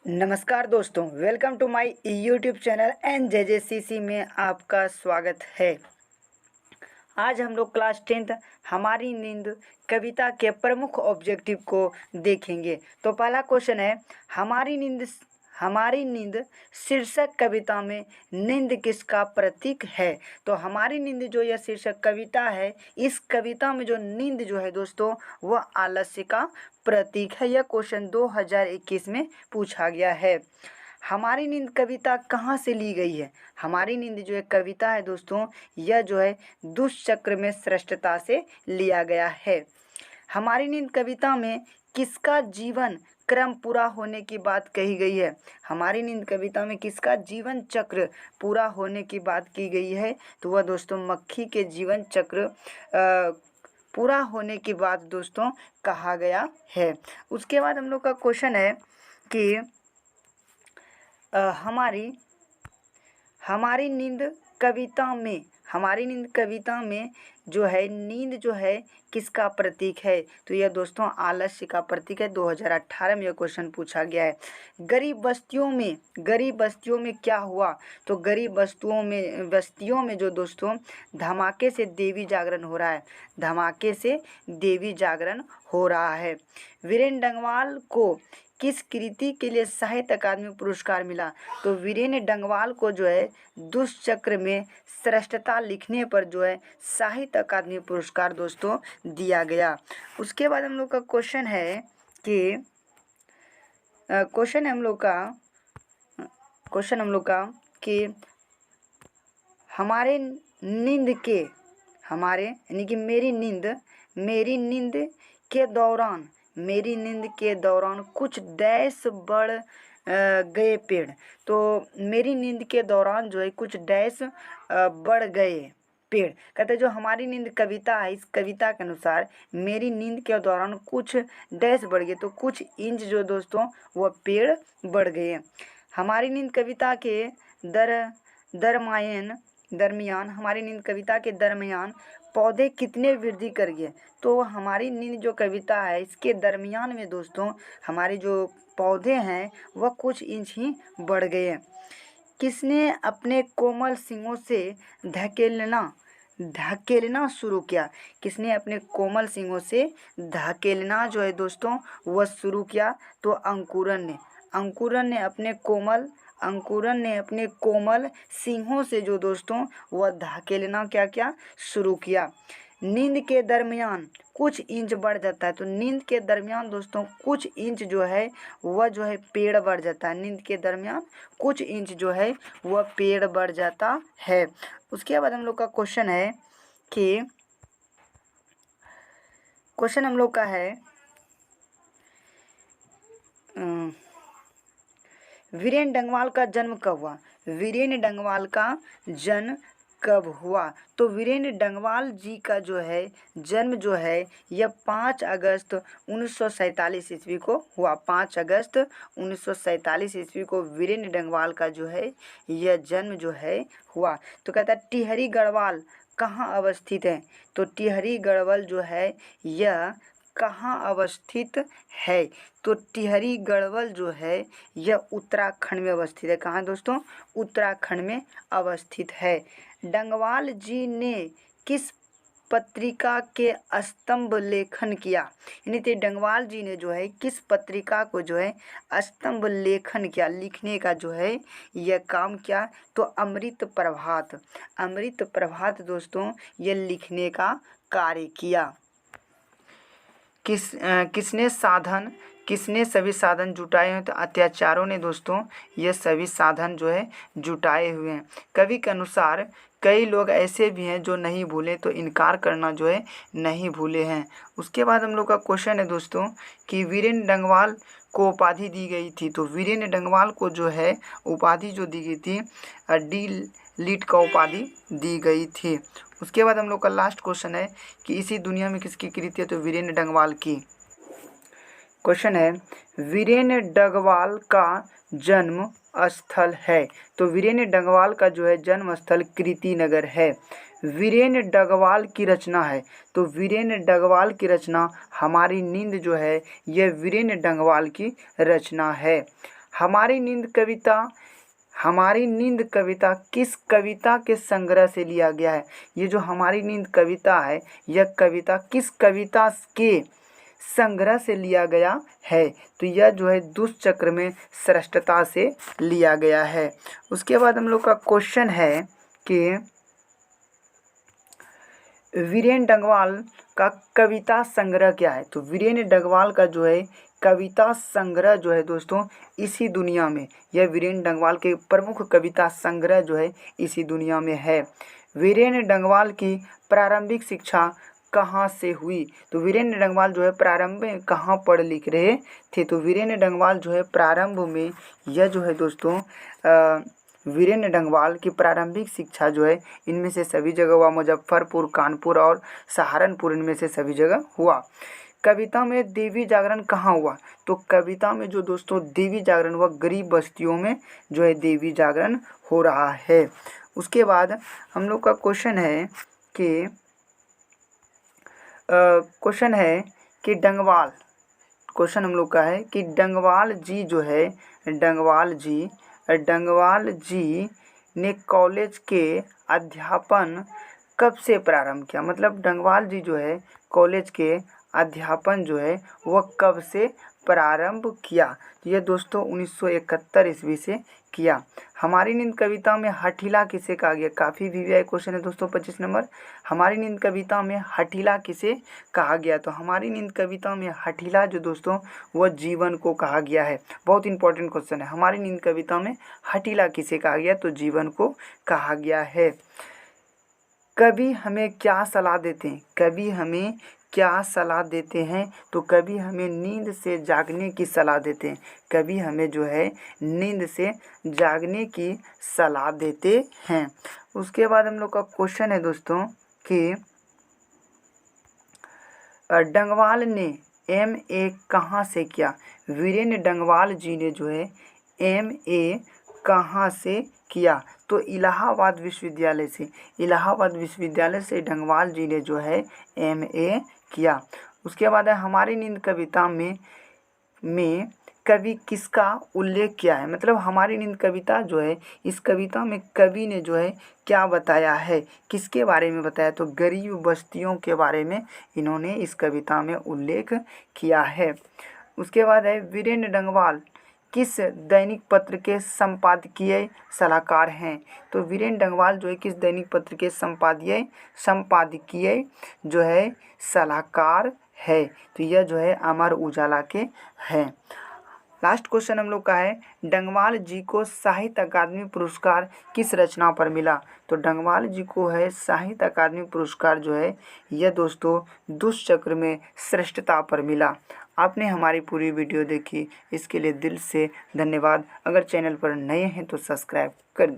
नमस्कार दोस्तों, welcome to my YouTube channel NJJCC में आपका स्वागत है। आज हम लोग क्लास 10th हमारी नींद कविता के प्रमुख ऑब्जेक्टिव को देखेंगे। तो पहला क्वेश्चन है, हमारी नींद शीर्षक कविता में नींद किसका प्रतीक है। तो हमारी नींद जो यह शीर्षक कविता है, इस कविता में जो नींद जो है दोस्तों वह आलस्य का प्रतीक है। यह क्वेश्चन 2021 में पूछा गया है। हमारी नींद कविता कहाँ से ली गई है। हमारी नींद जो एक कविता है दोस्तों, यह जो है दुष्चक्र में श्रेष्ठता से लिया गया है। हमारी नींद कविता में किसका जीवन क्रम पूरा होने की बात कही गई है। हमारी नींद कविता में किसका जीवन चक्र पूरा होने की बात की गई है। तो वह दोस्तों मक्खी के जीवन चक्र पूरा होने की बात दोस्तों कहा गया है। उसके बाद हम लोग का क्वेश्चन है कि हमारी नींद कविता में जो है नींद जो है किसका प्रतीक है। तो यह दोस्तों आलस्य का प्रतीक है। 2018 में यह क्वेश्चन पूछा गया है। गरीब बस्तियों में क्या हुआ। तो गरीब बस्तियों में जो दोस्तों धमाके से देवी जागरण हो रहा है। वीरेन डंगवाल को किस कृति के लिए साहित्य अकादमी पुरस्कार मिला। तो वीरेन डंगवाल को जो है दुष्चक्र में श्रेष्ठता लिखने पर जो है साहित्य अकादमी पुरस्कार दोस्तों दिया गया। उसके बाद हम लोग का क्वेश्चन है कि मेरी नींद के दौरान कुछ डैश बढ़ गए पेड़। तो मेरी नींद के दौरान जो है कुछ डैश बढ़ गए पेड़। कहते हैं जो हमारी नींद कविता है, इस कविता के अनुसार मेरी नींद के दौरान कुछ डैश बढ़ गए, तो कुछ इंच जो दोस्तों वह पेड़ बढ़ गए। हमारी नींद कविता के दरमियान पौधे कितने वृद्धि कर गए। तो हमारी नींद जो कविता है, इसके दरमियान में दोस्तों हमारे जो पौधे हैं वह कुछ इंच ही बढ़ गए। किसने अपने कोमल सींगों से धकेलना शुरू किया। किसने अपने कोमल सींगों से धकेलना जो है दोस्तों वह शुरू किया। तो अंकुरन ने अपने कोमल सींगों से जो दोस्तों वह धकेलना क्या शुरू किया। नींद के दरमियान कुछ इंच बढ़ जाता है। तो नींद के दरमियान दोस्तों कुछ इंच जो है वह जो है पेड़ बढ़ जाता है। नींद के दरमियान कुछ इंच जो है वह पेड़ बढ़ जाता है। उसके बाद हम लोग का क्वेश्चन है कि वीरेन डंगवाल का जन्म कब हुआ। वीरेन डंगवाल का जन्म कब हुआ। तो वीरेन डंगवाल जी का जो है जन्म जो है यह 5 अगस्त 1947 ईस्वी को हुआ। 5 अगस्त 1947 ईस्वी को वीरेन डंगवाल का जो है यह जन्म जो है हुआ। तो कहता है टिहरी गढ़वाल कहाँ अवस्थित है। तो टिहरी गढ़वाल जो है यह कहाँ अवस्थित है। तो टिहरी गढ़वाल जो है यह उत्तराखंड में अवस्थित है। कहाँ दोस्तों, उत्तराखंड में अवस्थित है। डंगवाल जी ने किस पत्रिका के स्तंभ लेखन किया। यानी कि डंगवाल जी ने जो है किस पत्रिका को जो है स्तंभ लेखन किया, लिखने का जो है यह काम किया। तो अमृत प्रभात दोस्तों यह लिखने का कार्य किया। किसने सभी साधन जुटाए हैं। तो अत्याचारों ने दोस्तों ये सभी साधन जो है जुटाए हुए हैं। कवि के अनुसार कई लोग ऐसे भी हैं जो नहीं भूले, तो इनकार करना जो है नहीं भूले हैं। उसके बाद हम लोग का क्वेश्चन है दोस्तों कि वीरेन डंगवाल को उपाधि दी गई थी। तो वीरेन डंगवाल को जो है उपाधि जो दी गई थी डी लिट का उपाधि दी गई थी। उसके बाद हम लोग का लास्ट क्वेश्चन है कि इसी दुनिया में किसकी कृति है। तो वीरेन डंगवाल की। क्वेश्चन है, वीरेन डंगवाल का जन्म स्थल है। तो वीरेन डंगवाल का जो है जन्म स्थल कृति नगर है। वीरेन डंगवाल की रचना है। तो वीरेन डंगवाल की रचना हमारी नींद जो है यह वीरेन डंगवाल की रचना है। हमारी नींद कविता किस कविता के संग्रह से लिया गया है? ये जो हमारी नींद कविता है, यह कविता किस कविता के संग्रह से लिया गया है? तो यह जो है दुष्चक्र में श्रेष्ठता से लिया गया है। उसके बाद हम लोग का क्वेश्चन है कि वीरेन डंगवाल का कविता संग्रह क्या है? तो वीरेन डंगवाल का जो है कविता संग्रह जो है दोस्तों इसी दुनिया में, यह वीरेन डंगवाल के प्रमुख कविता संग्रह जो है इसी दुनिया में है। वीरेन डंगवाल की प्रारंभिक शिक्षा कहाँ से हुई? तो वीरेंद्र डंगवाल जो है प्रारंभ में कहाँ पढ़ लिख रहे थे? तो वीरेंद्र डंगवाल जो है प्रारंभ में, यह जो है दोस्तों वीरेंद्र डंगवाल की प्रारंभिक शिक्षा जो है इनमें से सभी जगह हुआ, मुजफ्फरपुर, कानपुर और सहारनपुर, इनमें से सभी जगह हुआ। कविता में देवी जागरण कहाँ हुआ? तो कविता में जो दोस्तों देवी जागरण हुआ, गरीब बस्तियों में जो है देवी जागरण हो रहा है। उसके बाद हम लोग का क्वेश्चन है कि डंगवाल, क्वेश्चन हम लोग का है कि डंगवाल जी जो है, डंगवाल जी ने कॉलेज के अध्यापन कब से प्रारंभ किया? मतलब डंगवाल जी जो है कॉलेज के अध्यापन जो है वह कब से प्रारंभ किया? तो यह दोस्तों 1971 ईस्वी से किया। हमारी नींद कविता में हठीला किसे कहा गया? काफ़ी वीवीआई क्वेश्चन है दोस्तों 25 नंबर। हमारी नींद कविता में हठीला किसे कहा गया? तो हमारी नींद कविता में हठीला जो दोस्तों वह जीवन को कहा गया है। बहुत इंपॉर्टेंट क्वेश्चन है। हमारी नींद कविता में हठीला किसे कहा गया? तो जीवन को कहा गया है। कवि हमें क्या सलाह देते हैं? कवि हमें क्या सलाह देते हैं? तो कवि हमें नींद से जागने की सलाह देते हैं। कवि हमें जो है नींद से जागने की सलाह देते हैं। उसके बाद हम लोग का क्वेश्चन है दोस्तों कि डंगवाल ने MA कहाँ से किया? वीरेंद्र डंगवाल जी ने जो है MA कहाँ से किया? तो इलाहाबाद विश्वविद्यालय से। इलाहाबाद विश्वविद्यालय से डंगवाल जी ने जो है MA किया। उसके बाद है हमारी नींद कविता में कवि किसका उल्लेख किया है? मतलब हमारी नींद कविता जो है, इस कविता में कवि ने जो है क्या बताया है, किसके बारे में बताया? तो गरीब बस्तियों के बारे में इन्होंने इस कविता में उल्लेख किया है। उसके बाद है वीरेंद्र डंगवाल किस दैनिक पत्र के संपादकीय सलाहकार हैं? तो वीरेंद्र डंगवाल जो है किस दैनिक पत्र के संपादकीय जो है सलाहकार है? तो यह जो है अमर उजाला के हैं। लास्ट क्वेश्चन हम लोग का है डंगवाल जी को साहित्य अकादमी पुरस्कार किस रचना पर मिला? तो डंगवाल जी को है साहित्य अकादमी पुरस्कार जो है यह दोस्तों दुष्चक्र में श्रेष्ठता पर मिला। आपने हमारी पूरी वीडियो देखी, इसके लिए दिल से धन्यवाद। अगर चैनल पर नए हैं तो सब्सक्राइब कर